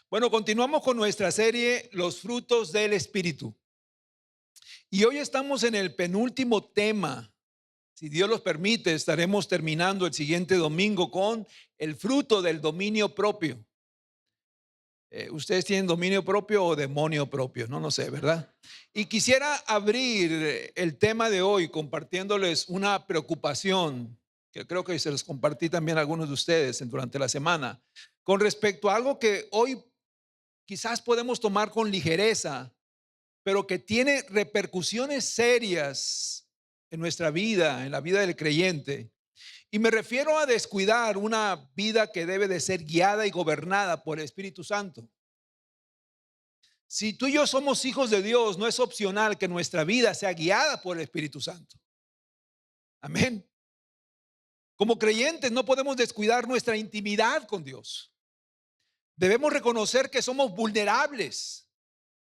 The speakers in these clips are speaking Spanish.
Bueno, continuamos con nuestra serie Los frutos del Espíritu. Y hoy estamos en el penúltimo tema. Si Dios los permite, estaremos terminando el siguiente domingo con el fruto del dominio propio. ¿Ustedes tienen dominio propio o demonio propio? No, no sé, ¿verdad? Y quisiera abrir el tema de hoy compartiéndoles una preocupación que creo que se los compartí también a algunos de ustedes durante la semana, con respecto a algo que hoy quizás podemos tomar con ligereza, pero que tiene repercusiones serias en nuestra vida, en la vida del creyente. Y me refiero a descuidar una vida que debe de ser guiada y gobernada por el Espíritu Santo. Si tú y yo somos hijos de Dios, no es opcional que nuestra vida sea guiada por el Espíritu Santo. Amén. Como creyentes no podemos descuidar nuestra intimidad con Dios. Debemos reconocer que somos vulnerables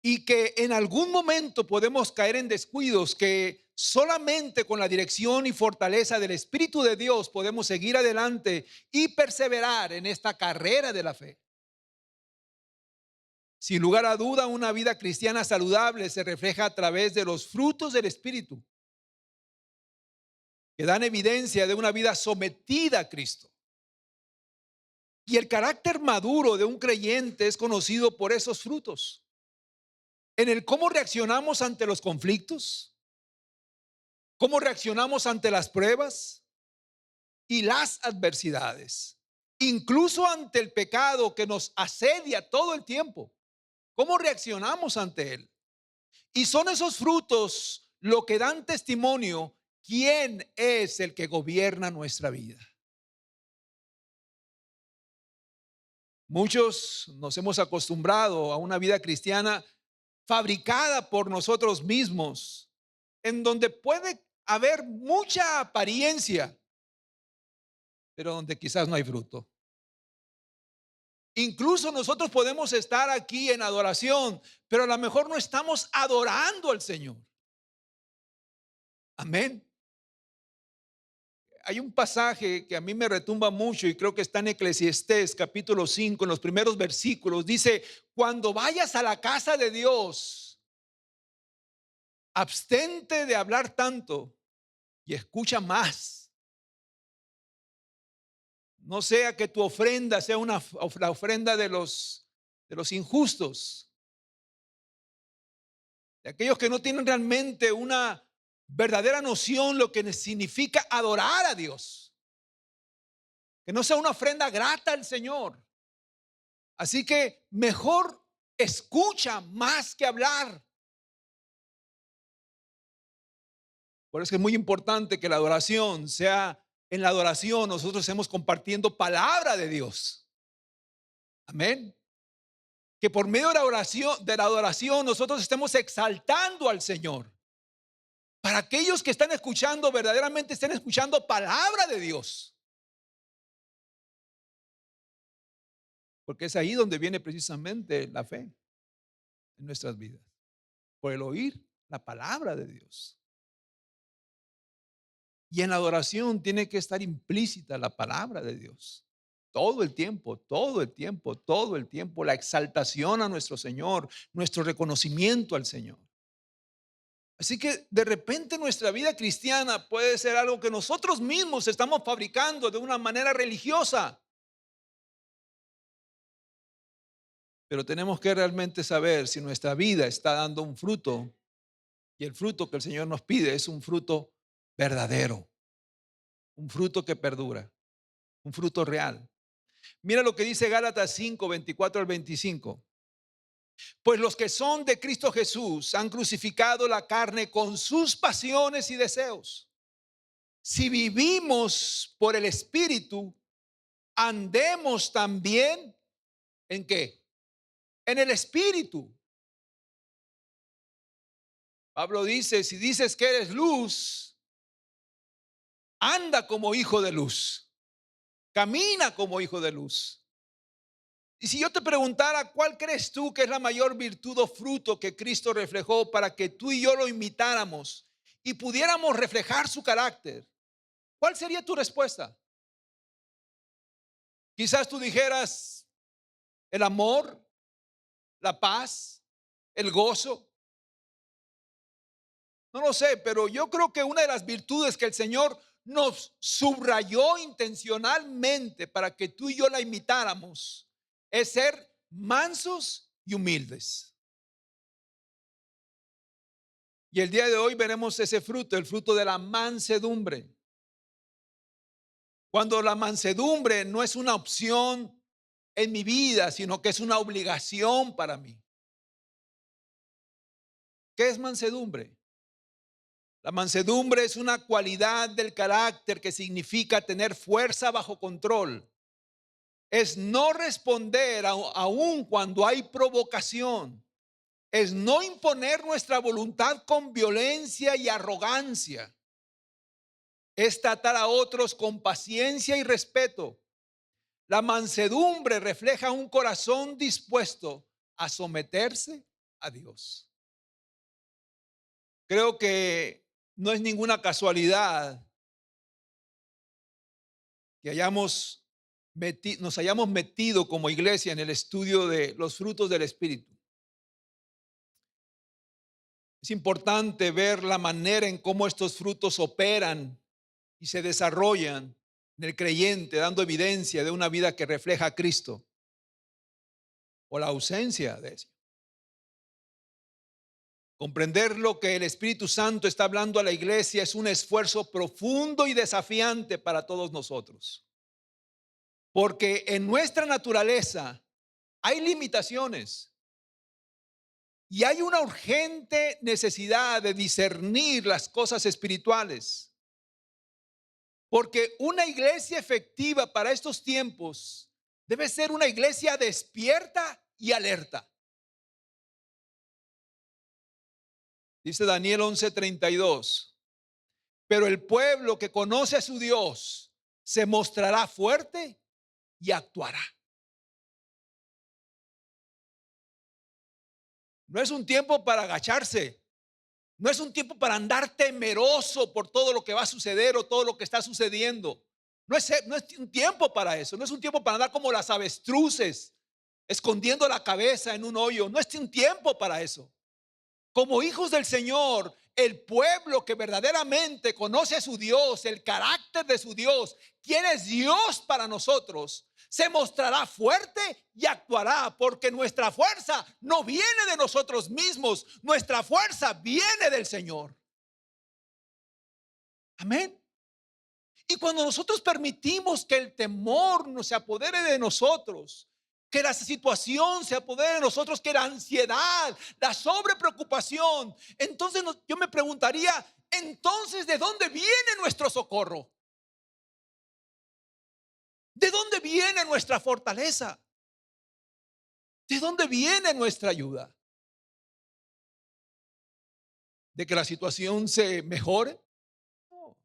y que en algún momento podemos caer en descuidos, que solamente con la dirección y fortaleza del Espíritu de Dios podemos seguir adelante y perseverar en esta carrera de la fe. Sin lugar a duda, una vida cristiana saludable se refleja a través de los frutos del Espíritu, que dan evidencia de una vida sometida a Cristo. Y el carácter maduro de un creyente es conocido por esos frutos, en el cómo reaccionamos ante los conflictos, cómo reaccionamos ante las pruebas y las adversidades, incluso ante el pecado que nos asedia todo el tiempo. ¿Cómo reaccionamos ante él? Y son esos frutos lo que dan testimonio quién es el que gobierna nuestra vida. Muchos nos hemos acostumbrado a una vida cristiana fabricada por nosotros mismos, en donde puede haber mucha apariencia, pero donde quizás no hay fruto. Incluso nosotros podemos estar aquí en adoración, pero a lo mejor no estamos adorando al Señor. Amén. Hay un pasaje que a mí me retumba mucho y creo que está en Eclesiastés capítulo 5, en los primeros versículos. Dice: cuando vayas a la casa de Dios, abstente de hablar tanto y escucha más. No sea que tu ofrenda sea la ofrenda de los injustos, de aquellos que no tienen realmente una verdadera noción lo que significa adorar a Dios. Que no sea una ofrenda grata al Señor. Así que mejor escucha más que hablar. Por eso es muy importante que la adoración sea, en la adoración nosotros estemos compartiendo palabra de Dios. Amén. Que por medio de la adoración nosotros estemos exaltando al Señor. Para aquellos que están escuchando, verdaderamente estén escuchando palabra de Dios. Porque es ahí donde viene precisamente la fe en nuestras vidas. Por el oír la palabra de Dios. Y en la adoración tiene que estar implícita la palabra de Dios. Todo el tiempo, todo el tiempo, todo el tiempo. La exaltación a nuestro Señor, nuestro reconocimiento al Señor. Así que de repente nuestra vida cristiana puede ser algo que nosotros mismos estamos fabricando de una manera religiosa. Pero tenemos que realmente saber si nuestra vida está dando un fruto, y el fruto que el Señor nos pide es un fruto verdadero, un fruto que perdura, un fruto real. Mira lo que dice Gálatas 5, 24 al 25. Pues los que son de Cristo Jesús han crucificado la carne con sus pasiones y deseos. Si vivimos por el Espíritu, andemos también ¿en qué? En el Espíritu. Pablo dice: si dices que eres luz, anda como hijo de luz, camina como hijo de luz. Y si yo te preguntara, ¿cuál crees tú que es la mayor virtud o fruto que Cristo reflejó para que tú y yo lo imitáramos y pudiéramos reflejar su carácter? ¿Cuál sería tu respuesta? Quizás tú dijeras el amor, la paz, el gozo. No lo sé, pero yo creo que una de las virtudes que el Señor nos subrayó intencionalmente para que tú y yo la imitáramos es ser mansos y humildes. Y el día de hoy veremos ese fruto, el fruto de la mansedumbre. Cuando la mansedumbre no es una opción en mi vida, sino que es una obligación para mí. ¿Qué es mansedumbre? La mansedumbre es una cualidad del carácter que significa tener fuerza bajo control. Es no responder aun cuando hay provocación. Es no imponer nuestra voluntad con violencia y arrogancia. Es tratar a otros con paciencia y respeto. La mansedumbre refleja un corazón dispuesto a someterse a Dios. Creo que no es ninguna casualidad que nos hayamos metido como iglesia en el estudio de los frutos del Espíritu. Es importante ver la manera en cómo estos frutos operan y se desarrollan en el creyente, dando evidencia de una vida que refleja a Cristo o la ausencia de eso. Comprender lo que el Espíritu Santo está hablando a la iglesia es un esfuerzo profundo y desafiante para todos nosotros. Porque en nuestra naturaleza hay limitaciones y hay una urgente necesidad de discernir las cosas espirituales. Porque una iglesia efectiva para estos tiempos debe ser una iglesia despierta y alerta. Dice Daniel 11:32. Pero el pueblo que conoce a su Dios se mostrará fuerte y actuará. No es un tiempo para agacharse. No es un tiempo para andar temeroso por todo lo que va a suceder o todo lo que está sucediendo. No es un tiempo para eso. No es un tiempo para andar como las avestruces, escondiendo la cabeza en un hoyo. No es un tiempo para eso. Como hijos del Señor, el pueblo que verdaderamente conoce a su Dios, el carácter de su Dios, quién es Dios para nosotros, se mostrará fuerte y actuará, porque nuestra fuerza no viene de nosotros mismos, nuestra fuerza viene del Señor. Amén. Y cuando nosotros permitimos que el temor no se apodere de nosotros, que la situación se apodere de nosotros, que la ansiedad, la sobrepreocupación, entonces yo me preguntaría, entonces, ¿de dónde viene nuestro socorro? ¿De dónde viene nuestra fortaleza? ¿De dónde viene nuestra ayuda? ¿De que la situación se mejore? No,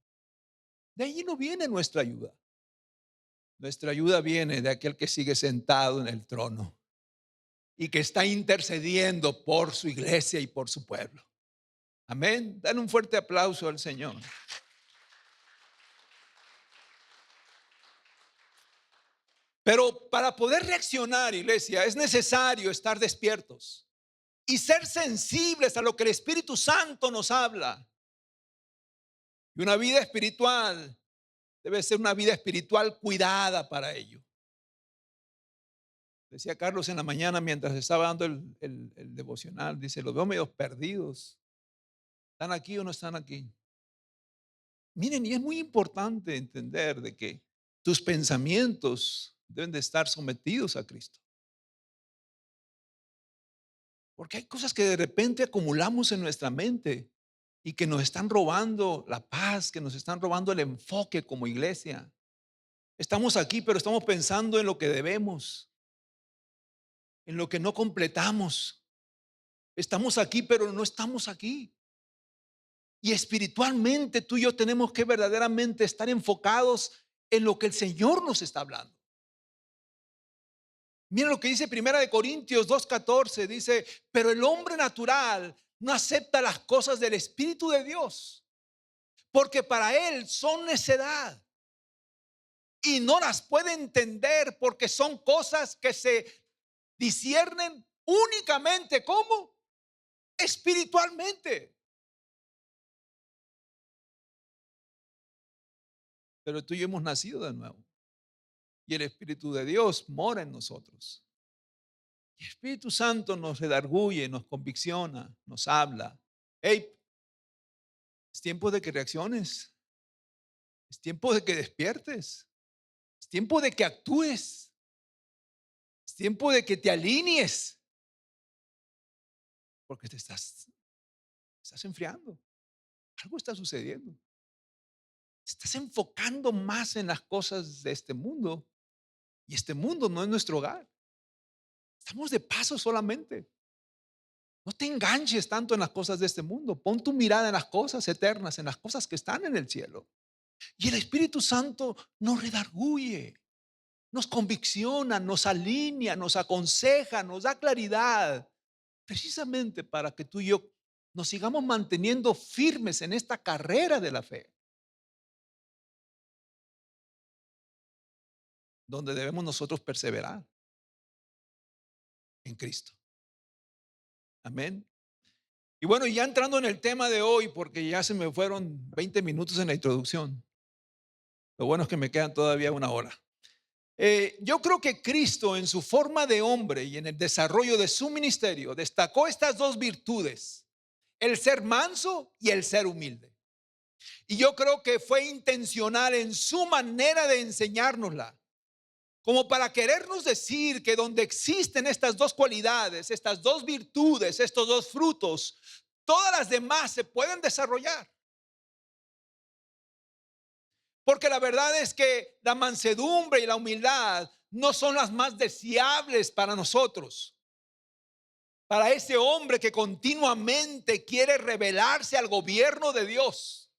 de ahí no viene nuestra ayuda. Nuestra ayuda viene de aquel que sigue sentado en el trono y que está intercediendo por su iglesia y por su pueblo. Amén. Dale un fuerte aplauso al Señor. Pero para poder reaccionar, iglesia, es necesario estar despiertos y ser sensibles a lo que el Espíritu Santo nos habla. Y una vida espiritual debe ser una vida espiritual cuidada para ello. Decía Carlos en la mañana mientras estaba dando el devocional, dice, los veo medio perdidos. ¿Están aquí o no están aquí? Miren, y es muy importante entender de que tus pensamientos deben de estar sometidos a Cristo. Porque hay cosas que de repente acumulamos en nuestra mente y que nos están robando la paz, que nos están robando el enfoque como iglesia. Estamos aquí, pero estamos pensando en lo que debemos, en lo que no completamos. Estamos aquí, pero no estamos aquí. Y espiritualmente tú y yo tenemos que verdaderamente estar enfocados en lo que el Señor nos está hablando. Mira lo que dice Primera de Corintios 2:14, dice, pero el hombre natural no acepta las cosas del Espíritu de Dios, porque para él son necedad y no las puede entender porque son cosas que se disciernen únicamente ¿cómo? Espiritualmente. Pero tú y yo hemos nacido de nuevo. Y el Espíritu de Dios mora en nosotros. Y el Espíritu Santo nos redarguye, nos convicciona, nos habla. Hey, es tiempo de que reacciones. Es tiempo de que despiertes. Es tiempo de que actúes. Es tiempo de que te alinees. Porque estás enfriando. Algo está sucediendo. Estás enfocando más en las cosas de este mundo. Y este mundo no es nuestro hogar. Estamos de paso solamente. No te enganches tanto en las cosas de este mundo. Pon tu mirada en las cosas eternas, en las cosas que están en el cielo. Y el Espíritu Santo nos redarguye, nos convicciona, nos alinea, nos aconseja, nos da claridad, precisamente para que tú y yo nos sigamos manteniendo firmes en esta carrera de la fe, donde debemos nosotros perseverar en Cristo. Amén. Y bueno, ya entrando en el tema de hoy, porque ya se me fueron 20 minutos en la introducción. Lo bueno es que me quedan todavía una hora. Yo creo que Cristo en su forma de hombre y en el desarrollo de su ministerio destacó estas dos virtudes, el ser manso y el ser humilde. Y yo creo que fue intencional en su manera de enseñárnosla, como para querernos decir que donde existen estas dos cualidades, estas dos virtudes, estos dos frutos, todas las demás se pueden desarrollar. Porque la verdad es que la mansedumbre y la humildad no son las más deseables para nosotros. Para ese hombre que continuamente quiere rebelarse al gobierno de Dios.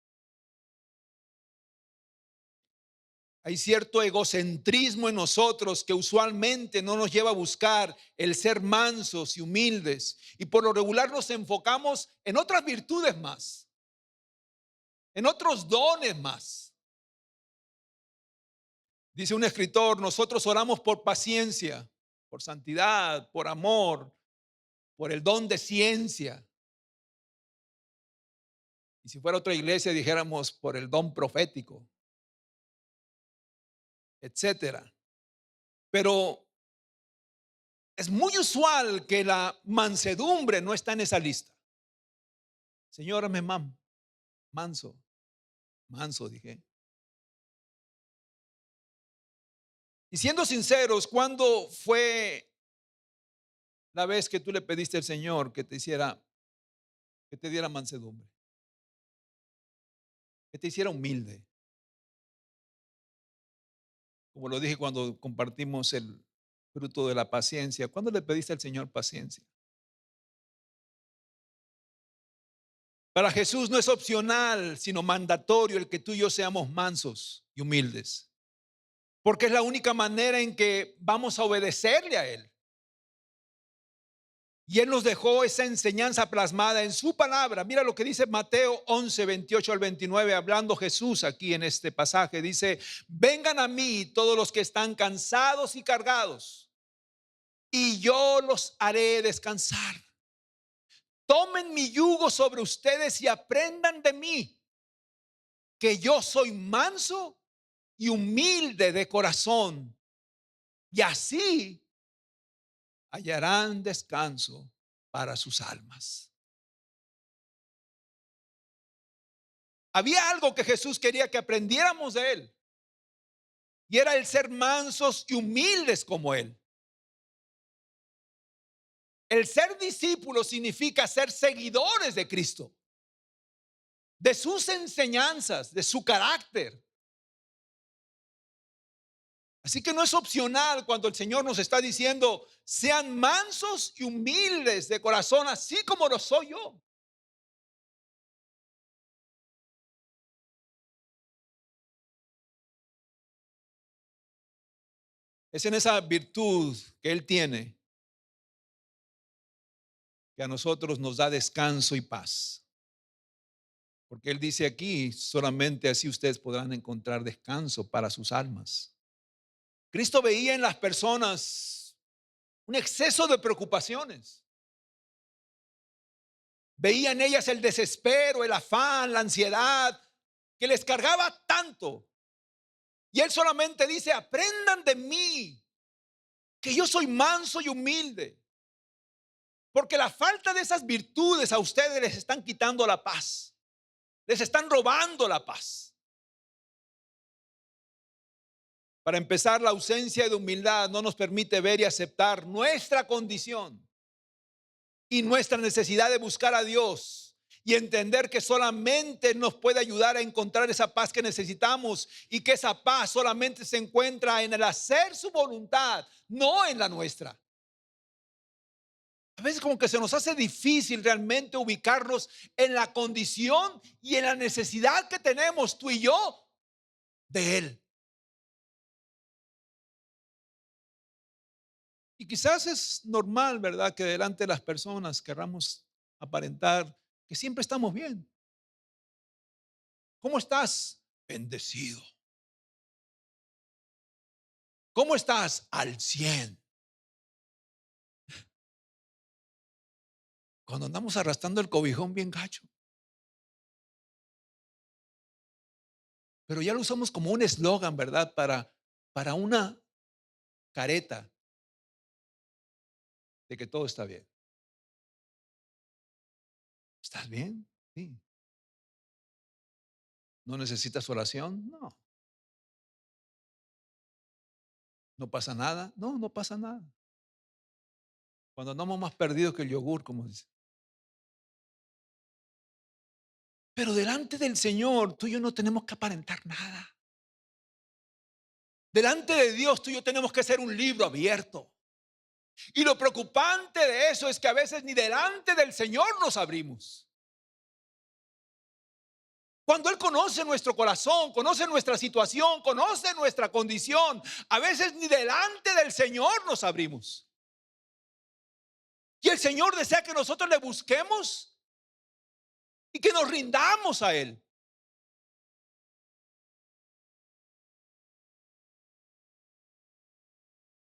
Hay cierto egocentrismo en nosotros que usualmente no nos lleva a buscar el ser mansos y humildes. Y por lo regular nos enfocamos en otras virtudes más, en otros dones más. Dice un escritor, nosotros oramos por paciencia, por santidad, por amor, por el don de ciencia. Y si fuera otra iglesia dijéramos por el don profético, etcétera. Pero es muy usual que la mansedumbre no está en esa lista. Señor, me manso, manso dije. Y siendo sinceros, ¿cuándo fue la vez que tú le pediste al Señor que te diera mansedumbre? Que te hiciera humilde. Como lo dije cuando compartimos el fruto de la paciencia. ¿Cuándo le pediste al Señor paciencia? Para Jesús no es opcional, sino mandatorio el que tú y yo seamos mansos y humildes. Porque es la única manera en que vamos a obedecerle a Él. Y Él nos dejó esa enseñanza plasmada en su palabra. Mira lo que dice Mateo 11, 28 al 29, hablando Jesús aquí en este pasaje. Dice, vengan a mí todos los que están cansados y cargados, y yo los haré descansar. Tomen mi yugo sobre ustedes y aprendan de mí, que yo soy manso y humilde de corazón, y así hallarán descanso para sus almas. Había algo que Jesús quería que aprendiéramos de Él, y era el ser mansos y humildes como Él. El ser discípulo significa ser seguidores de Cristo, de sus enseñanzas, de su carácter. Así que no es opcional cuando el Señor nos está diciendo, sean mansos y humildes de corazón, así como lo soy yo. Es en esa virtud que Él tiene que a nosotros nos da descanso y paz. Porque Él dice aquí, solamente así ustedes podrán encontrar descanso para sus almas. Cristo veía en las personas un exceso de preocupaciones. Veía en ellas el desespero, el afán, la ansiedad, que les cargaba tanto. Y él solamente dice, aprendan de mí, que yo soy manso y humilde. Porque la falta de esas virtudes a ustedes les están quitando la paz. Les están robando la paz. Para empezar, la ausencia de humildad no nos permite ver y aceptar nuestra condición y nuestra necesidad de buscar a Dios y entender que solamente nos puede ayudar a encontrar esa paz que necesitamos y que esa paz solamente se encuentra en el hacer su voluntad, no en la nuestra. A veces como que se nos hace difícil realmente ubicarnos en la condición y en la necesidad que tenemos tú y yo de Él. Y quizás es normal, ¿verdad?, que delante de las personas querramos aparentar que siempre estamos bien. ¿Cómo estás? Bendecido. ¿Cómo estás? Al 100. Cuando andamos arrastrando el cobijón bien gacho. Pero ya lo usamos como un eslogan, ¿verdad? Para una careta de que todo está bien. ¿Estás bien? Sí. ¿No necesitas oración? No. ¿No pasa nada? No, no pasa nada. Cuando andamos más perdidos que el yogur, como dice. Pero delante del Señor, tú y yo no tenemos que aparentar nada. Delante de Dios, tú y yo tenemos que ser un libro abierto. Y lo preocupante de eso es que a veces ni delante del Señor nos abrimos. Cuando Él conoce nuestro corazón, conoce nuestra situación, conoce nuestra condición, a veces ni delante del Señor nos abrimos. Y el Señor desea que nosotros le busquemos y que nos rindamos a Él.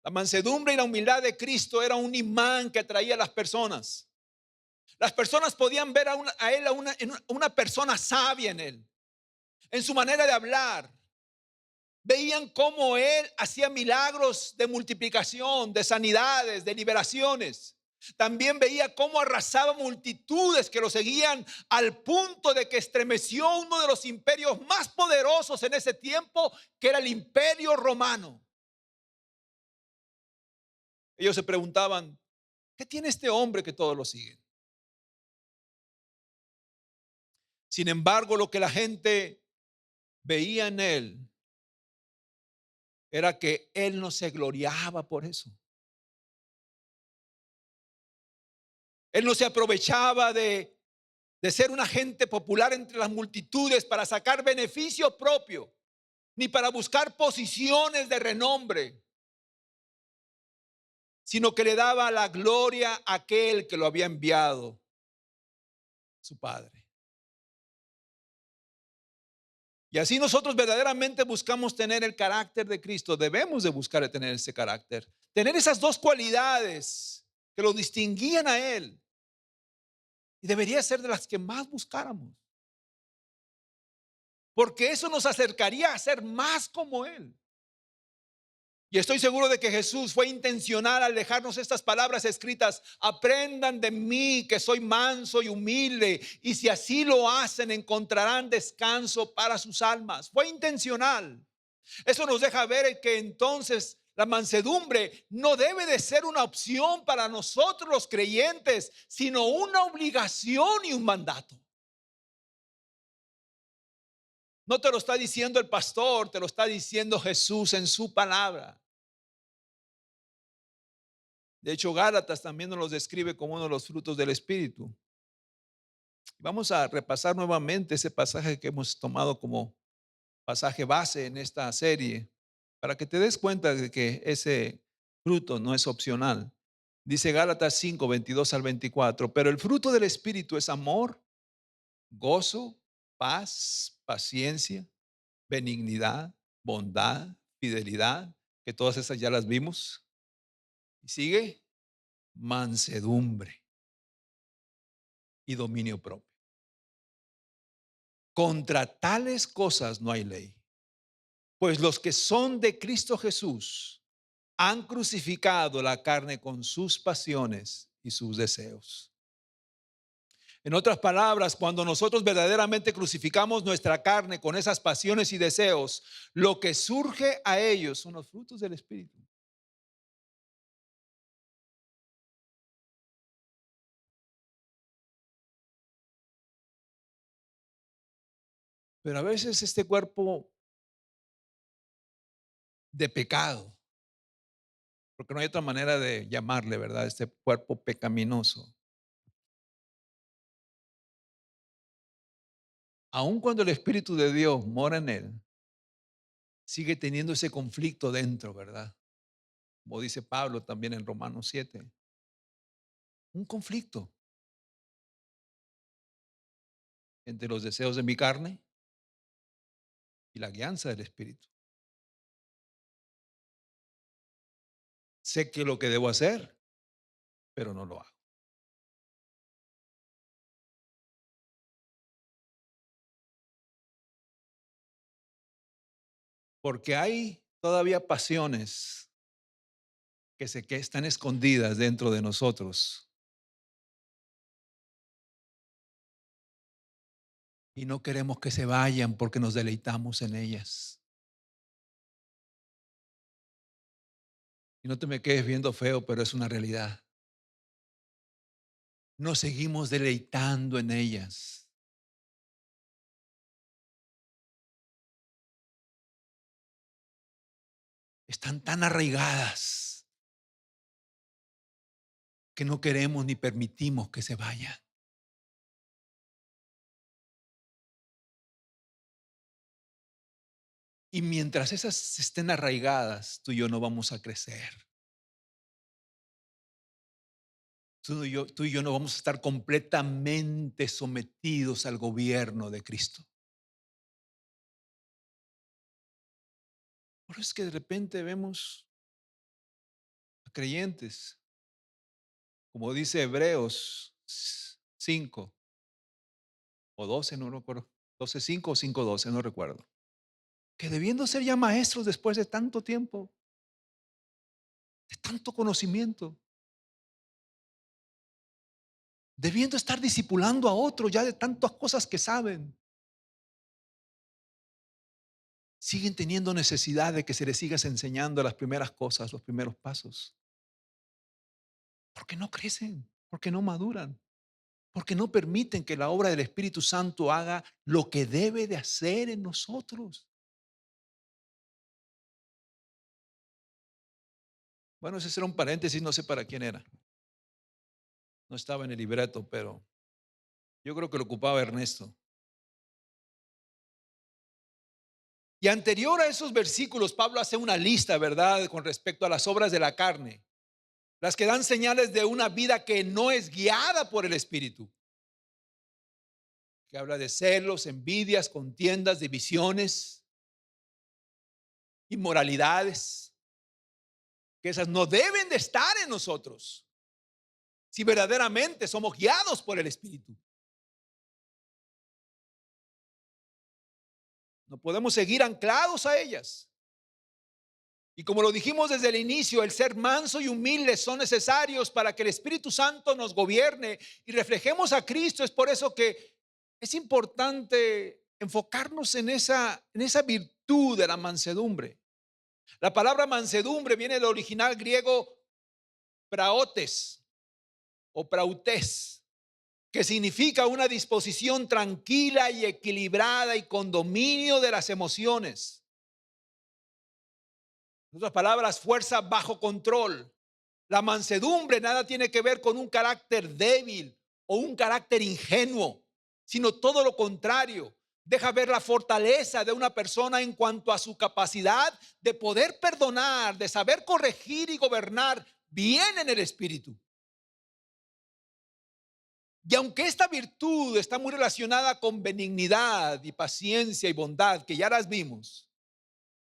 La mansedumbre y la humildad de Cristo era un imán que atraía a las personas. Las personas podían ver a Él, en una persona sabia en Él, en su manera de hablar. Veían cómo Él hacía milagros de multiplicación, de sanidades, de liberaciones. También veía cómo arrasaba multitudes que lo seguían al punto de que estremeció uno de los imperios más poderosos en ese tiempo, que era el Imperio Romano. Ellos se preguntaban, ¿qué tiene este hombre que todos lo siguen? Sin embargo, lo que la gente veía en él era que él no se gloriaba por eso. Él no se aprovechaba de ser un agente popular entre las multitudes para sacar beneficio propio, ni para buscar posiciones de renombre, sino que le daba la gloria a aquel que lo había enviado, su Padre. Y así nosotros verdaderamente buscamos tener el carácter de Cristo. Debemos de buscar tener ese carácter. Tener esas dos cualidades que lo distinguían a Él. Y debería ser de las que más buscáramos. Porque eso nos acercaría a ser más como Él. Y estoy seguro de que Jesús fue intencional al dejarnos estas palabras escritas. Aprendan de mí, que soy manso y humilde, y si así lo hacen encontrarán descanso para sus almas. Fue intencional. Eso nos deja ver que entonces la mansedumbre no debe de ser una opción para nosotros los creyentes, sino una obligación y un mandato. No te lo está diciendo el pastor, te lo está diciendo Jesús en su palabra. De hecho, Gálatas también nos los describe como uno de los frutos del Espíritu. Vamos a repasar nuevamente ese pasaje que hemos tomado como pasaje base en esta serie, para que te des cuenta de que ese fruto no es opcional. Dice Gálatas 5, 22 al 24, pero el fruto del Espíritu es amor, gozo, paz, paciencia, benignidad, bondad, fidelidad, que todas esas ya las vimos. Y sigue, mansedumbre y dominio propio. Contra tales cosas no hay ley. Pues los que son de Cristo Jesús han crucificado la carne con sus pasiones y sus deseos. En otras palabras, cuando nosotros verdaderamente crucificamos nuestra carne con esas pasiones y deseos, lo que surge a ellos son los frutos del Espíritu. Pero a veces este cuerpo de pecado, porque no hay otra manera de llamarle, ¿verdad? Este cuerpo pecaminoso. Aun cuando el Espíritu de Dios mora en él, sigue teniendo ese conflicto dentro, ¿verdad? Como dice Pablo también en Romanos 7. Un conflicto entre los deseos de mi carne y la guianza del Espíritu. Sé que lo que debo hacer, pero no lo hago. Porque hay todavía pasiones que están escondidas dentro de nosotros y no queremos que se vayan porque nos deleitamos en ellas. Y no te me quedes viendo feo, pero es una realidad. Nos seguimos deleitando en ellas. Están tan arraigadas que no queremos ni permitimos que se vayan. Y mientras esas estén arraigadas, tú y yo no vamos a crecer. Tú y yo no vamos a estar completamente sometidos al gobierno de Cristo. Por eso es que de repente vemos a creyentes, como dice Hebreos 5 o 12, no recuerdo, 12:5 o 5:12, no recuerdo, que debiendo ser ya maestros después de tanto tiempo, de tanto conocimiento, debiendo estar discipulando a otros ya de tantas cosas que saben, siguen teniendo necesidad de que se les sigas enseñando las primeras cosas, los primeros pasos. Porque no crecen, porque no maduran, porque no permiten que la obra del Espíritu Santo haga lo que debe de hacer en nosotros. Bueno, ese era un paréntesis, no sé para quién era. No estaba en el libreto, pero yo creo que lo ocupaba Ernesto. Y anterior a esos versículos, Pablo hace una lista, ¿verdad?, con respecto a las obras de la carne, las que dan señales de una vida que no es guiada por el Espíritu, que habla de celos, envidias, contiendas, divisiones, inmoralidades, que esas no deben de estar en nosotros si verdaderamente somos guiados por el Espíritu. No podemos seguir anclados a ellas. Y como lo dijimos desde el inicio, el ser manso y humilde son necesarios para que el Espíritu Santo nos gobierne y reflejemos a Cristo. Es por eso que es importante enfocarnos en esa virtud de la mansedumbre. La palabra mansedumbre viene del original griego praotes o prautes, que significa una disposición tranquila y equilibrada y con dominio de las emociones. En otras palabras, fuerza bajo control. La mansedumbre nada tiene que ver con un carácter débil o un carácter ingenuo, sino todo lo contrario. Deja ver la fortaleza de una persona en cuanto a su capacidad de poder perdonar, de saber corregir y gobernar bien en el espíritu. Y aunque esta virtud está muy relacionada con benignidad y paciencia y bondad, que ya las vimos,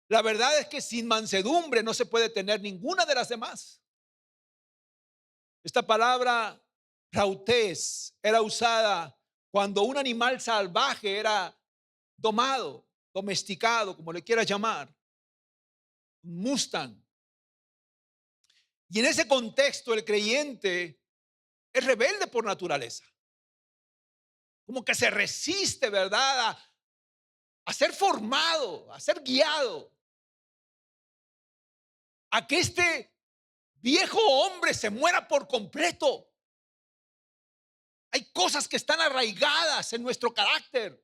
la verdad es que sin mansedumbre no se puede tener ninguna de las demás. Esta palabra rautés era usada cuando un animal salvaje era domado, domesticado, como le quieras llamar, un Mustang. Y en ese contexto el creyente es rebelde por naturaleza, como que se resiste, ¿verdad? A ser formado, a ser guiado, a que este viejo hombre se muera por completo. Hay cosas que están arraigadas en nuestro carácter,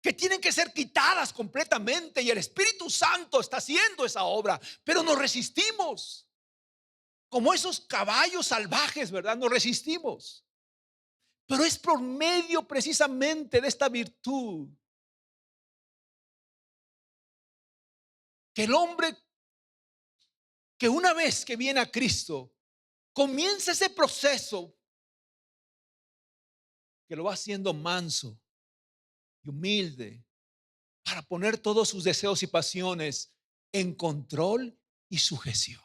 que tienen que ser quitadas completamente, y el Espíritu Santo está haciendo esa obra, pero nos resistimos. Como esos caballos salvajes, ¿verdad? Nos resistimos. Pero es por medio precisamente de esta virtud que el hombre, que una vez que viene a Cristo, comienza ese proceso que lo va haciendo manso y humilde para poner todos sus deseos y pasiones en control y sujeción.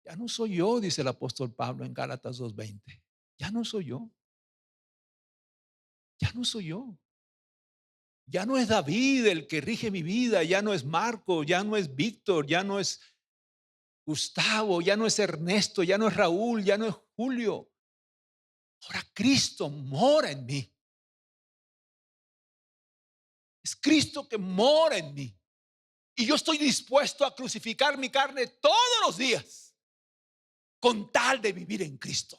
Ya no soy yo, dice el apóstol Pablo en Gálatas 2:20. Ya no soy yo. Ya no soy yo. Ya no es David el que rige mi vida, ya no es Marco, ya no es Víctor, ya no es Gustavo, ya no es Ernesto, ya no es Raúl, ya no es Julio. Ahora Cristo mora en mí. Es Cristo que mora en mí. Y yo estoy dispuesto a crucificar mi carne todos los días con tal de vivir en Cristo.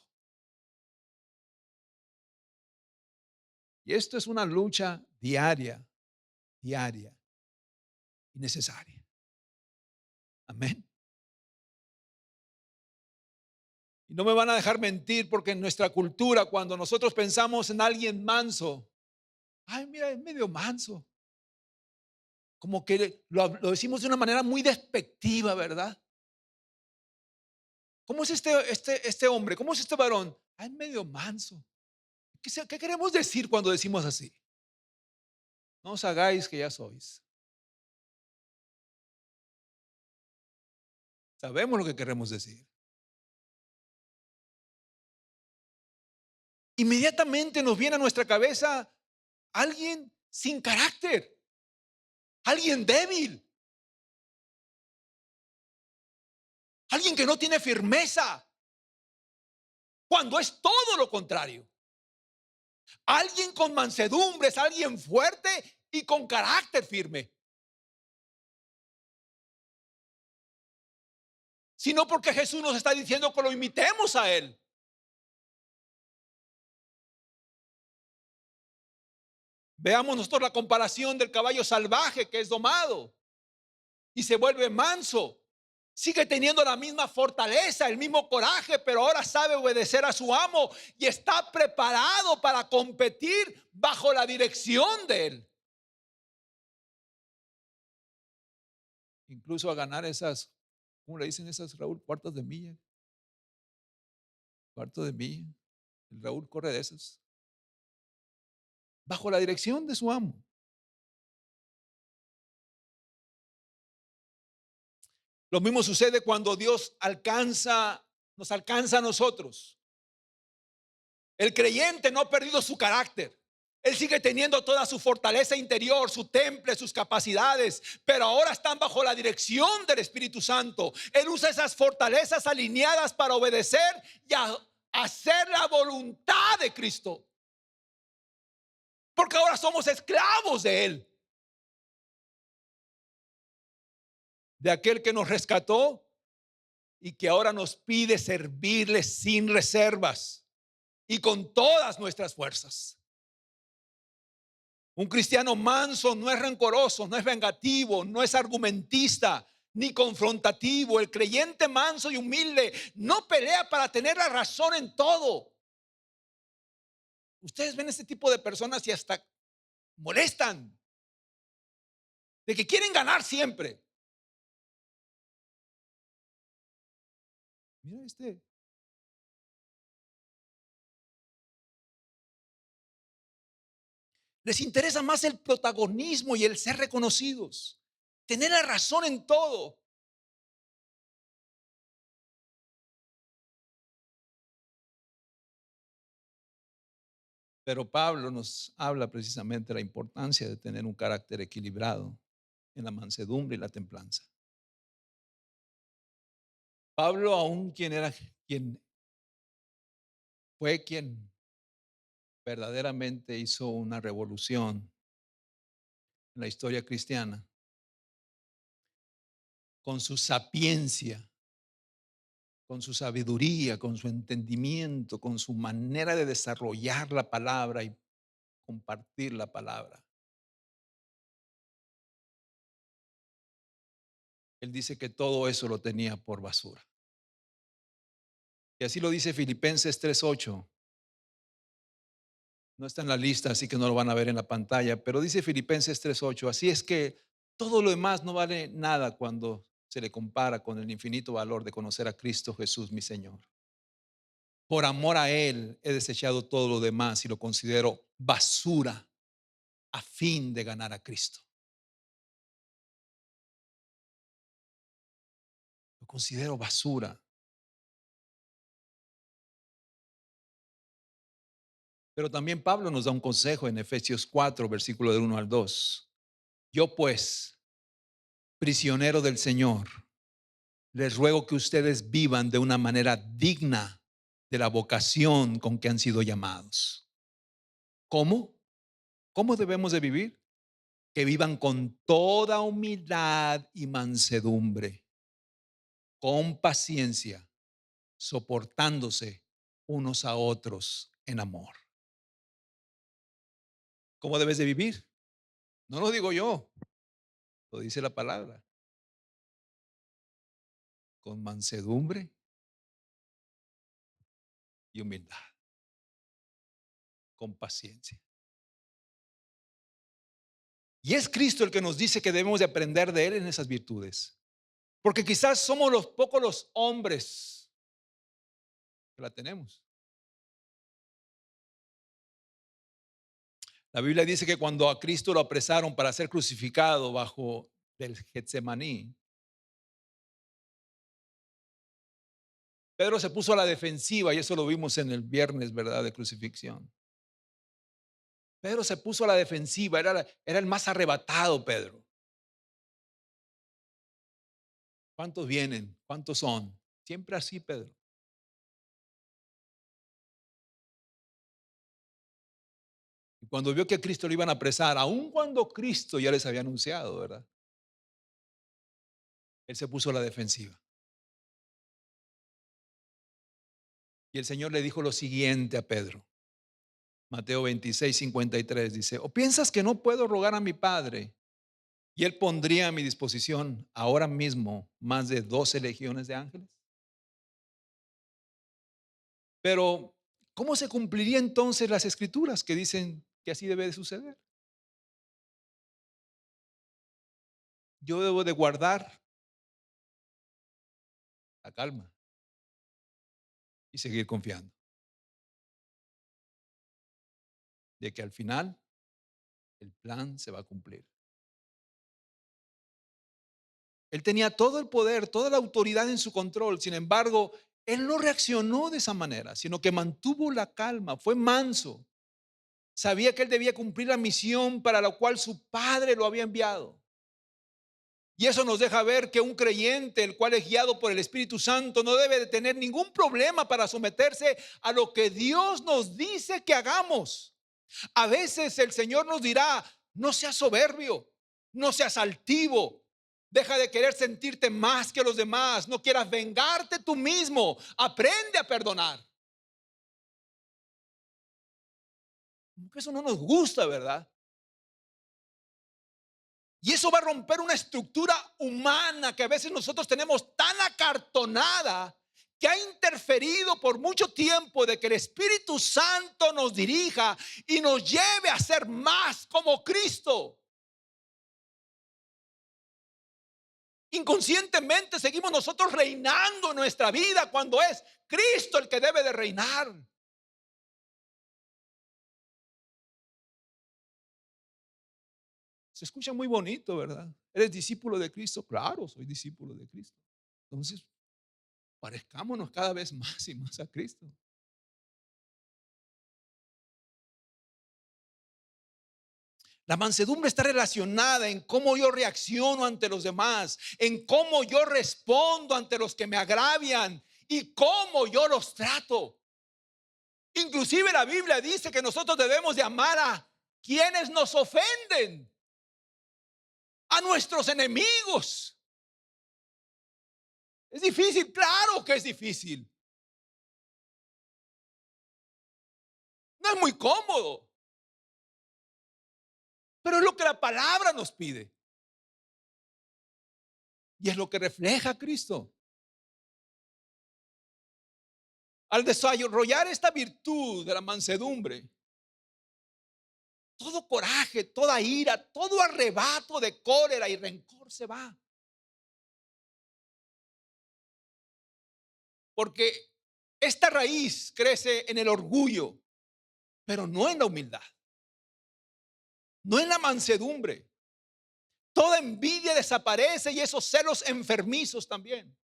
Y esto es una lucha diaria, diaria y necesaria. Amén. Y no me van a dejar mentir, porque en nuestra cultura, cuando nosotros pensamos en alguien manso, ay, mira, es medio manso. Como que lo decimos de una manera muy despectiva, ¿verdad? ¿Cómo es este hombre? ¿Cómo es este varón? Ay, es medio manso. ¿Qué queremos decir cuando decimos así? No os hagáis que ya sois. Sabemos lo que queremos decir. Inmediatamente nos viene a nuestra cabeza alguien sin carácter, alguien débil, alguien que no tiene firmeza, cuando es todo lo contrario. Alguien con mansedumbres, alguien fuerte y con carácter firme. Sino porque Jesús nos está diciendo que lo imitemos a Él. Veamos nosotros la comparación del caballo salvaje que es domado y se vuelve manso. Sigue teniendo la misma fortaleza, el mismo coraje, pero ahora sabe obedecer a su amo y está preparado para competir bajo la dirección de Él. Incluso a ganar esas, ¿cómo le dicen esas, Raúl? Cuartos de milla. Cuarto de milla. El Raúl corre de esas. Bajo la dirección de su amo. Lo mismo sucede cuando Dios nos alcanza a nosotros. El creyente no ha perdido su carácter. Él sigue teniendo toda su fortaleza interior, su temple, sus capacidades, pero ahora están bajo la dirección del Espíritu Santo. Él usa esas fortalezas alineadas para obedecer y hacer la voluntad de Cristo. Porque ahora somos esclavos de Él. De aquel que nos rescató y que ahora nos pide servirle sin reservas y con todas nuestras fuerzas. Un cristiano manso no es rencoroso, no es vengativo, no es argumentista ni confrontativo. El creyente manso y humilde no pelea para tener la razón en todo. Ustedes ven este tipo de personas y hasta molestan, de que quieren ganar siempre. Mira les interesa más el protagonismo y el ser reconocidos, tener la razón en todo. Pero Pablo nos habla precisamente de la importancia de tener un carácter equilibrado en la mansedumbre y la templanza. Pablo, aún quien fue quien verdaderamente hizo una revolución en la historia cristiana, con su sapiencia, con su sabiduría, con su entendimiento, con su manera de desarrollar la palabra y compartir la palabra. Él dice que todo eso lo tenía por basura. Y así lo dice Filipenses 3:8. No está en la lista, así que no lo van a ver en la pantalla, pero dice Filipenses 3:8. Así es que todo lo demás no vale nada cuando se le compara con el infinito valor de conocer a Cristo Jesús, mi Señor. Por amor a Él he desechado todo lo demás y lo considero basura a fin de ganar a Cristo. Lo considero basura. Pero también Pablo nos da un consejo en Efesios 4, versículo del 1 al 2. Yo pues, prisionero del Señor, les ruego que ustedes vivan de una manera digna de la vocación con que han sido llamados. ¿Cómo? ¿Cómo debemos de vivir? Que vivan con toda humildad y mansedumbre, con paciencia, soportándose unos a otros en amor. ¿Cómo debes de vivir? No lo digo yo, lo dice la palabra. Con mansedumbre y humildad, con paciencia. Y es Cristo el que nos dice que debemos de aprender de Él en esas virtudes. Porque quizás somos los pocos los hombres que la tenemos. La Biblia dice que cuando a Cristo lo apresaron para ser crucificado bajo del Getsemaní, Pedro se puso a la defensiva y eso lo vimos en el viernes, ¿verdad?, de crucifixión. Pedro se puso a la defensiva, era el más arrebatado, Pedro. ¿Cuántos vienen? ¿Cuántos son? Siempre así, Pedro. Y cuando vio que a Cristo lo iban a apresar, aun cuando Cristo ya les había anunciado, ¿verdad? Él se puso a la defensiva. Y el Señor le dijo lo siguiente a Pedro. Mateo 26:53 dice, ¿o piensas que no puedo rogar a mi Padre y Él pondría a mi disposición ahora mismo más de 12 legiones de ángeles? Pero, ¿cómo se cumpliría entonces las escrituras que dicen que así debe de suceder? Yo debo de guardar la calma y seguir confiando de que al final el plan se va a cumplir. Él tenía todo el poder, toda la autoridad en su control. Sin embargo, él no reaccionó de esa manera, sino que mantuvo la calma, fue manso. Sabía que él debía cumplir la misión para la cual su padre lo había enviado. Y eso nos deja ver que un creyente, el cual es guiado por el Espíritu Santo, no debe de tener ningún problema para someterse a lo que Dios nos dice que hagamos. A veces el Señor nos dirá, no seas soberbio, no seas altivo, deja de querer sentirte más que los demás, no quieras vengarte tú mismo, aprende a perdonar. Como que eso no nos gusta, ¿verdad? Y eso va a romper una estructura humana que a veces nosotros tenemos tan acartonada que ha interferido por mucho tiempo de que el Espíritu Santo nos dirija y nos lleve a ser más como Cristo. Inconscientemente seguimos nosotros reinando en nuestra vida cuando es Cristo el que debe de reinar. Se escucha muy bonito, ¿verdad? ¿Eres discípulo de Cristo? Claro, soy discípulo de Cristo. Entonces, parezcámonos cada vez más y más a Cristo. La mansedumbre está relacionada en cómo yo reacciono ante los demás, en cómo yo respondo ante los que me agravian y cómo yo los trato. Inclusive la Biblia dice que nosotros debemos de amar a quienes nos ofenden, a nuestros enemigos. ¿Es difícil? Claro que es difícil. No es muy cómodo, pero es lo que la palabra nos pide. Y es lo que refleja a Cristo. Al desarrollar esta virtud de la mansedumbre, todo coraje, toda ira, todo arrebato de cólera y rencor se va. Porque esta raíz crece en el orgullo, pero no en la humildad, no en la mansedumbre. Toda envidia desaparece y esos celos enfermizos también.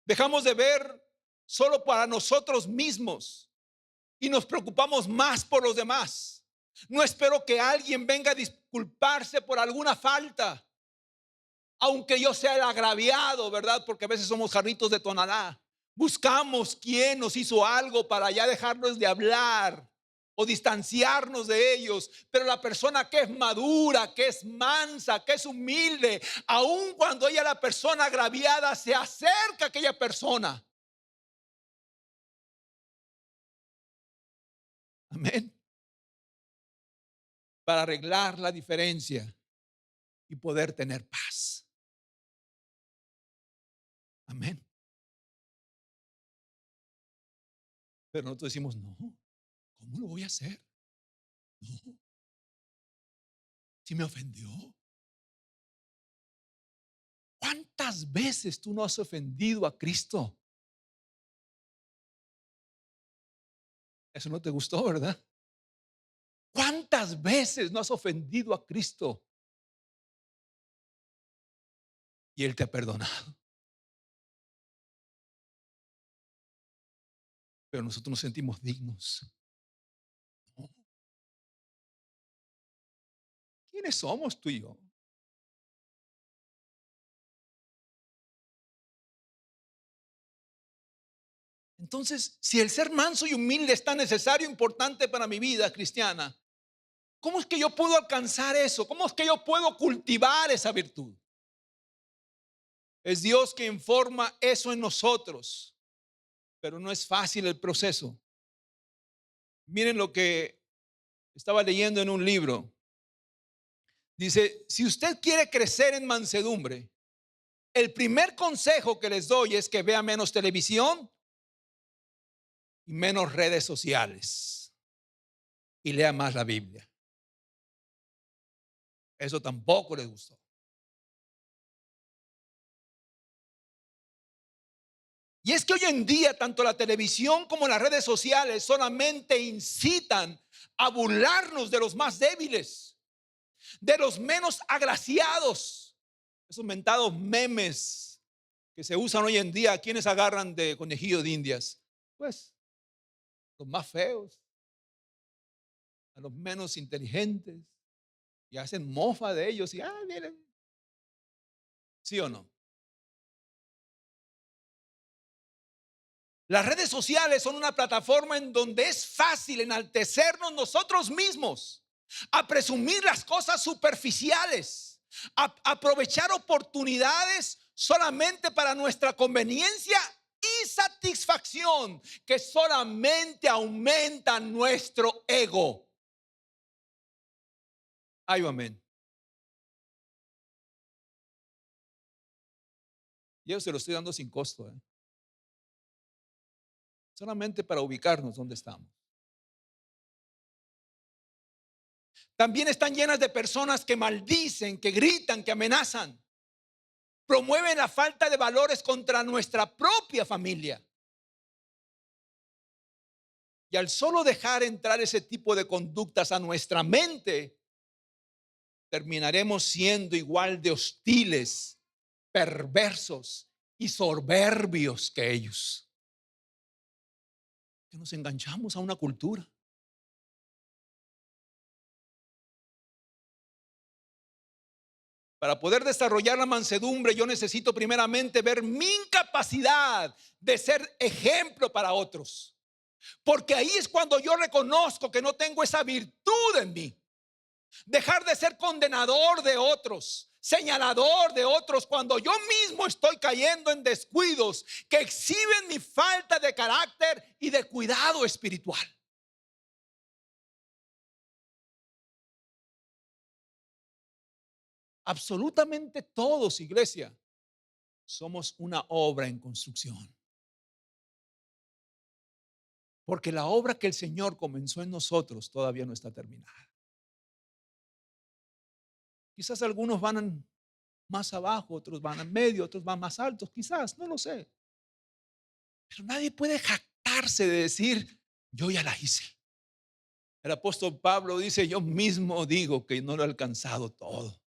Dejamos de ver solo para nosotros mismos y nos preocupamos más por los demás. No espero que alguien venga a disculparse por alguna falta, aunque yo sea el agraviado, ¿verdad? Porque a veces somos jarritos de tonalá. Buscamos quién nos hizo algo para ya dejarnos de hablar o distanciarnos de ellos. Pero la persona que es madura, que es mansa, que es humilde, aun cuando ella, la persona agraviada, se acerca a aquella persona. Amén. Para arreglar la diferencia y poder tener paz. Amén. Pero nosotros decimos, no, ¿cómo lo voy a hacer? No, si me ofendió. ¿Cuántas veces tú no has ofendido a Cristo? Eso no te gustó, ¿verdad? ¿Cuántas veces no has ofendido a Cristo? Y Él te ha perdonado. Pero nosotros nos sentimos dignos. No. ¿Quiénes somos tú y yo? Entonces, si el ser manso y humilde es tan necesario, importante para mi vida cristiana, ¿cómo es que yo puedo alcanzar eso? ¿Cómo es que yo puedo cultivar esa virtud? Es Dios quien forma eso en nosotros, pero no es fácil el proceso. Miren lo que estaba leyendo en un libro. Dice, si usted quiere crecer en mansedumbre, el primer consejo que les doy es que vea menos televisión y menos redes sociales y lea más la Biblia. Eso tampoco les gustó. Y es que hoy en día tanto la televisión como las redes sociales solamente incitan a burlarnos de los más débiles, de los menos agraciados. Esos mentados memes que se usan hoy en día, ¿quiénes agarran de conejillo de indias? Pues los más feos, a los menos inteligentes, y hacen mofa de ellos y, miren, ¿sí o no? Las redes sociales son una plataforma en donde es fácil enaltecernos nosotros mismos, a presumir las cosas superficiales, a aprovechar oportunidades solamente para nuestra conveniencia y satisfacción, que solamente aumentan nuestro ego. Ay, amén. Yo se lo estoy dando sin costo, solamente para ubicarnos donde estamos. También están llenas de personas que maldicen, que gritan, que amenazan. Promueven la falta de valores contra nuestra propia familia. Y al solo dejar entrar ese tipo de conductas a nuestra mente, terminaremos siendo igual de hostiles, perversos y soberbios que ellos. Que nos enganchamos a una cultura. Para poder desarrollar la mansedumbre, yo necesito primeramente ver mi incapacidad de ser ejemplo para otros. Porque ahí es cuando yo reconozco que no tengo esa virtud en mí. Dejar de ser condenador de otros, señalador de otros, cuando yo mismo estoy cayendo en descuidos que exhiben mi falta de carácter y de cuidado espiritual. Absolutamente todos, iglesia, somos una obra en construcción. Porque la obra que el Señor comenzó en nosotros todavía no está terminada. Quizás algunos van más abajo, otros van a medio, otros van más altos, quizás, no lo sé. Pero nadie puede jactarse de decir, yo ya la hice. El apóstol Pablo dice, yo mismo digo que no lo he alcanzado todo.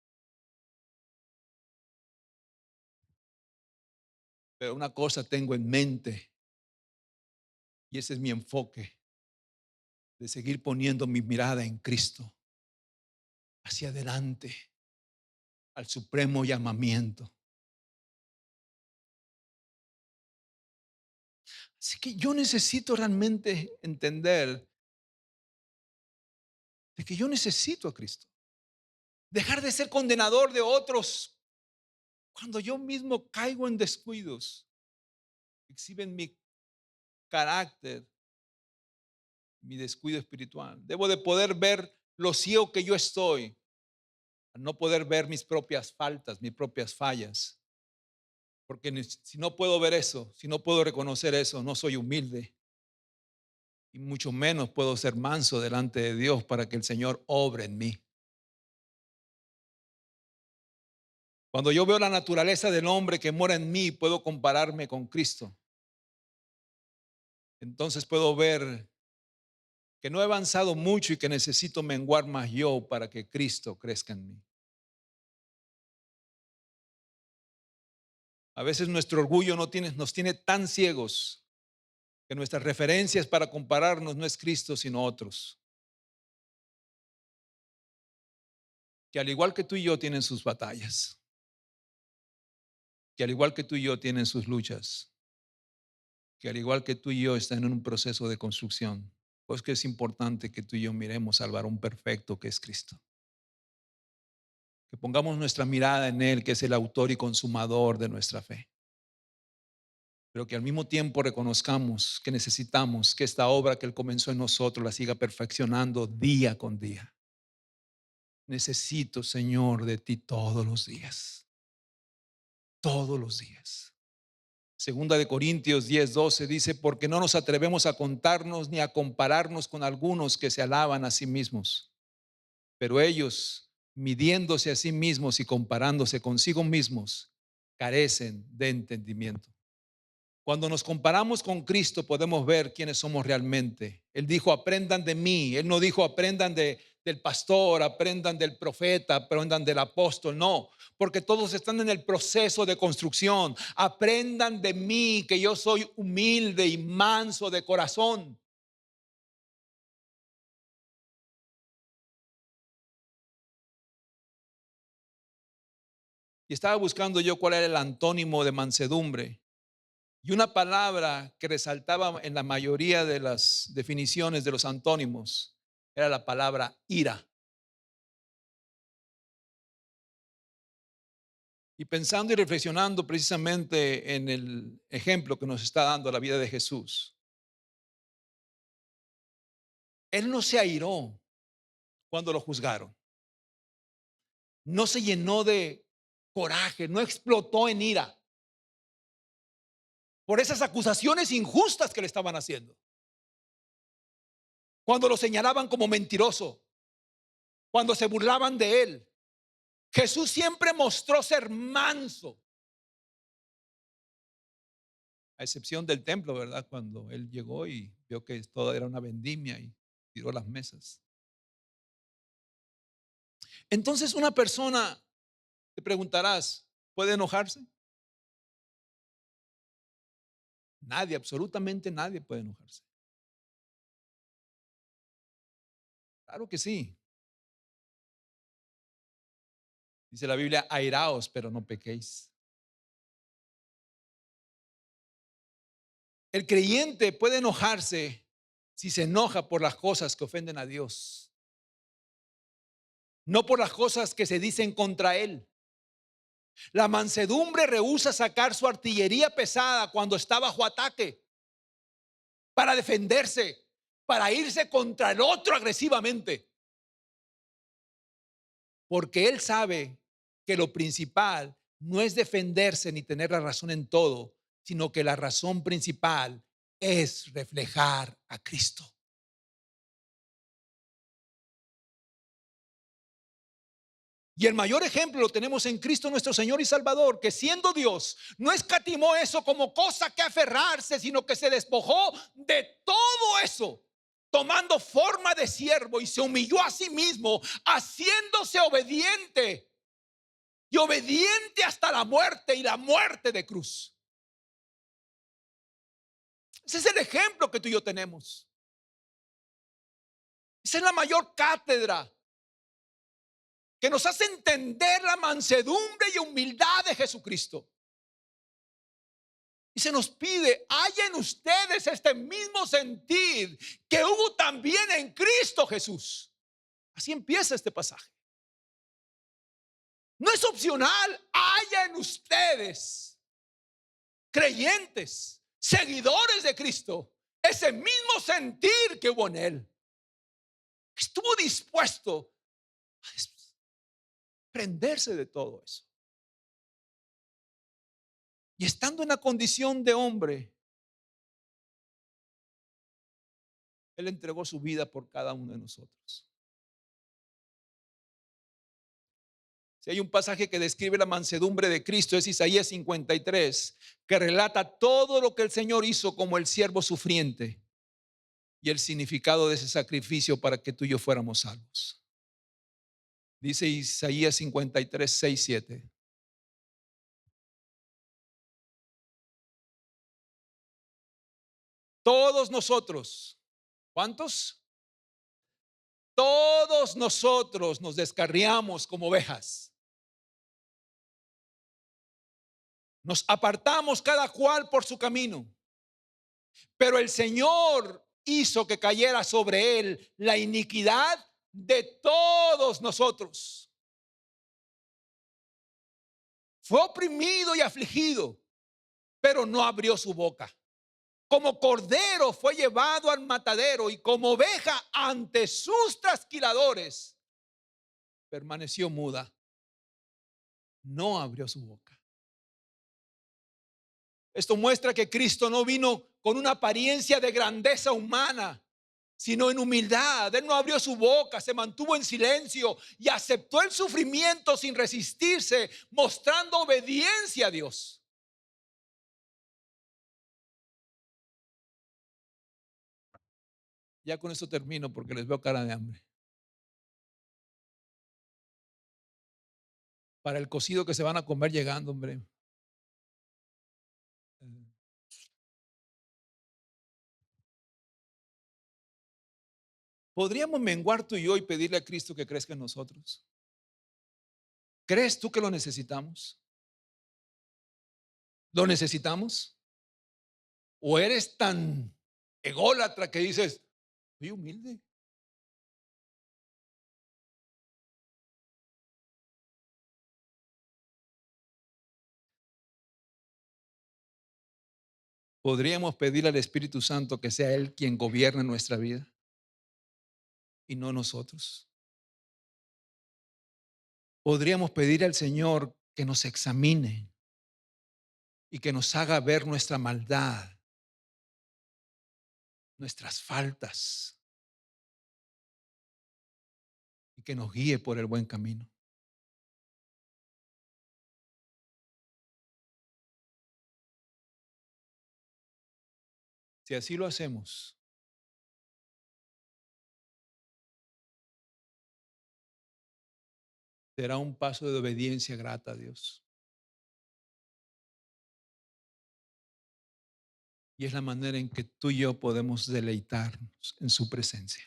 Pero una cosa tengo en mente, y ese es mi enfoque, de seguir poniendo mi mirada en Cristo, hacia adelante, al supremo llamamiento. Así que yo necesito realmente entender de que yo necesito a Cristo. Dejar de ser condenador de otros cuando yo mismo caigo en descuidos, exhiben mi carácter, mi descuido espiritual. Debo de poder ver lo ciego que yo estoy, al no poder ver mis propias faltas, mis propias fallas. Porque si no puedo ver eso, si no puedo reconocer eso, no soy humilde. Y mucho menos puedo ser manso delante de Dios para que el Señor obre en mí. Cuando yo veo la naturaleza del hombre que mora en mí, puedo compararme con Cristo. Entonces puedo ver que no he avanzado mucho y que necesito menguar más yo para que Cristo crezca en mí. A veces nuestro orgullo nos tiene tan ciegos que nuestras referencias para compararnos no es Cristo, sino otros. Que al igual que tú y yo tienen sus batallas, que al igual que tú y yo tienen sus luchas, que al igual que tú y yo están en un proceso de construcción. Pues que es importante que tú y yo miremos al varón perfecto que es Cristo. Que pongamos nuestra mirada en Él, que es el autor y consumador de nuestra fe. Pero que al mismo tiempo reconozcamos que necesitamos que esta obra que Él comenzó en nosotros la siga perfeccionando día con día. Necesito, Señor, de ti todos los días. Todos los días. Segunda de Corintios 10:12 dice, porque no nos atrevemos a contarnos ni a compararnos con algunos que se alaban a sí mismos. Pero ellos, midiéndose a sí mismos y comparándose consigo mismos, carecen de entendimiento. Cuando nos comparamos con Cristo podemos ver quiénes somos realmente. Él dijo, aprendan de mí. Él no dijo, aprendan del pastor, aprendan del profeta, aprendan del apóstol. No, porque todos están en el proceso de construcción. Aprendan de mí, que yo soy humilde y manso de corazón. Y estaba buscando yo cuál era el antónimo de mansedumbre. Y una palabra que resaltaba en la mayoría de las definiciones de los antónimos era la palabra ira. Y pensando y reflexionando precisamente en el ejemplo que nos está dando la vida de Jesús, Él no se airó cuando lo juzgaron, no se llenó de coraje, no explotó en ira por esas acusaciones injustas que le estaban haciendo. Cuando lo señalaban como mentiroso, cuando se burlaban de él, Jesús siempre mostró ser manso, a excepción del templo, ¿verdad? Cuando él llegó y vio que todo era una vendimia y tiró las mesas. Entonces una persona, te preguntarás, ¿puede enojarse? Nadie, absolutamente nadie puede enojarse. Claro que sí. Dice la Biblia, airaos, pero no pequéis. El creyente puede enojarse si se enoja por las cosas que ofenden a Dios, no por las cosas que se dicen contra Él. La mansedumbre rehúsa sacar su artillería pesada cuando está bajo ataque para defenderse, para irse contra el otro agresivamente, porque él sabe que lo principal no es defenderse ni tener la razón en todo, sino que la razón principal es reflejar a Cristo. Y el mayor ejemplo lo tenemos en Cristo nuestro Señor y Salvador, que siendo Dios, no escatimó eso como cosa que aferrarse, sino que se despojó de todo eso, tomando forma de siervo, y se humilló a sí mismo, haciéndose obediente, y obediente hasta la muerte, y la muerte de cruz. Ese es el ejemplo que tú y yo tenemos. Esa es la mayor cátedra que nos hace entender la mansedumbre y humildad de Jesucristo. Y se nos pide, haya en ustedes este mismo sentir que hubo también en Cristo Jesús. Así empieza este pasaje. No es opcional, haya en ustedes, creyentes, seguidores de Cristo, ese mismo sentir que hubo en Él. Estuvo dispuesto a desprenderse de todo eso. Y estando en la condición de hombre, Él entregó su vida por cada uno de nosotros. Si hay un pasaje que describe la mansedumbre de Cristo, es Isaías 53, que relata todo lo que el Señor hizo como el siervo sufriente y el significado de ese sacrificio para que tú y yo fuéramos salvos. Dice Isaías 53, 6, 7. Todos nosotros, ¿cuántos? Todos nosotros nos descarriamos como ovejas. Nos apartamos cada cual por su camino. Pero el Señor hizo que cayera sobre él la iniquidad de todos nosotros. Fue oprimido y afligido, pero no abrió su boca. Como cordero fue llevado al matadero, y como oveja ante sus trasquiladores permaneció muda. No abrió su boca. Esto muestra que Cristo no vino con una apariencia de grandeza humana, sino en humildad. Él no abrió su boca, se mantuvo en silencio y aceptó el sufrimiento sin resistirse, mostrando obediencia a Dios. Ya con esto termino porque les veo cara de hambre. Para el cocido que se van a comer llegando, hombre. ¿Podríamos menguar tú y yo y pedirle a Cristo que crezca en nosotros? ¿Crees tú que lo necesitamos? ¿Lo necesitamos? ¿O eres tan ególatra que dices, soy humilde? ¿Podríamos pedir al Espíritu Santo que sea Él quien gobierne nuestra vida y no nosotros? ¿Podríamos pedir al Señor que nos examine y que nos haga ver nuestra maldad, nuestras faltas, y que nos guíe por el buen camino? Si así lo hacemos, será un paso de obediencia grata a Dios. Y es la manera en que tú y yo podemos deleitarnos en su presencia.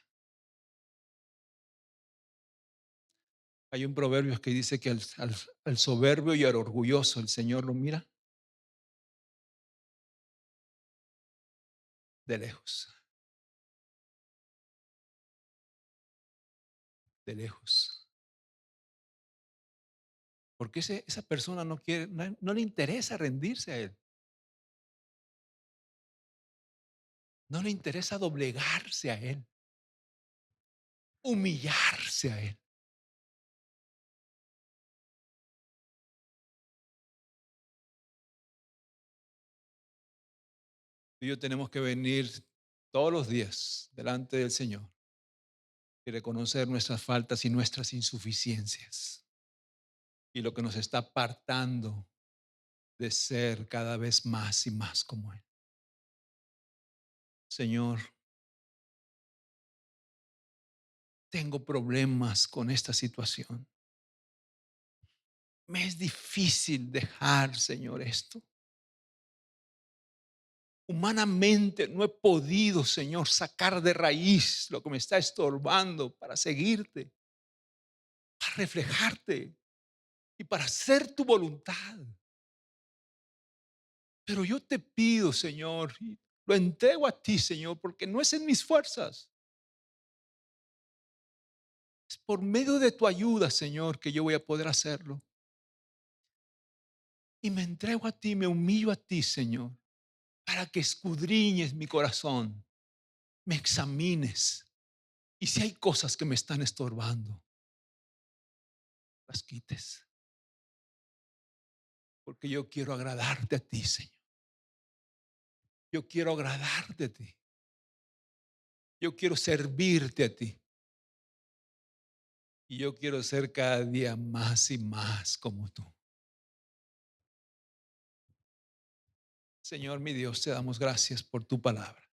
Hay un proverbio que dice que al soberbio y al orgulloso el Señor lo mira de lejos, de lejos. Porque esa persona no quiere, no le interesa rendirse a Él. No le interesa doblegarse a Él, humillarse a Él. Tú y yo tenemos que venir todos los días delante del Señor y reconocer nuestras faltas y nuestras insuficiencias y lo que nos está apartando de ser cada vez más y más como Él. Señor, tengo problemas con esta situación. Me es difícil dejar, Señor, esto. Humanamente no he podido, Señor, sacar de raíz lo que me está estorbando para seguirte, para reflejarte y para hacer tu voluntad. Pero yo te pido, Señor, y lo entrego a ti, Señor, porque no es en mis fuerzas. Es por medio de tu ayuda, Señor, que yo voy a poder hacerlo. Y me entrego a ti, me humillo a ti, Señor, para que escudriñes mi corazón, me examines. Y si hay cosas que me están estorbando, las quites. Porque yo quiero agradarte a ti, Señor. Yo quiero agradarte a ti. Yo quiero servirte a ti. Y yo quiero ser cada día más y más como tú. Señor, mi Dios, te damos gracias por tu palabra.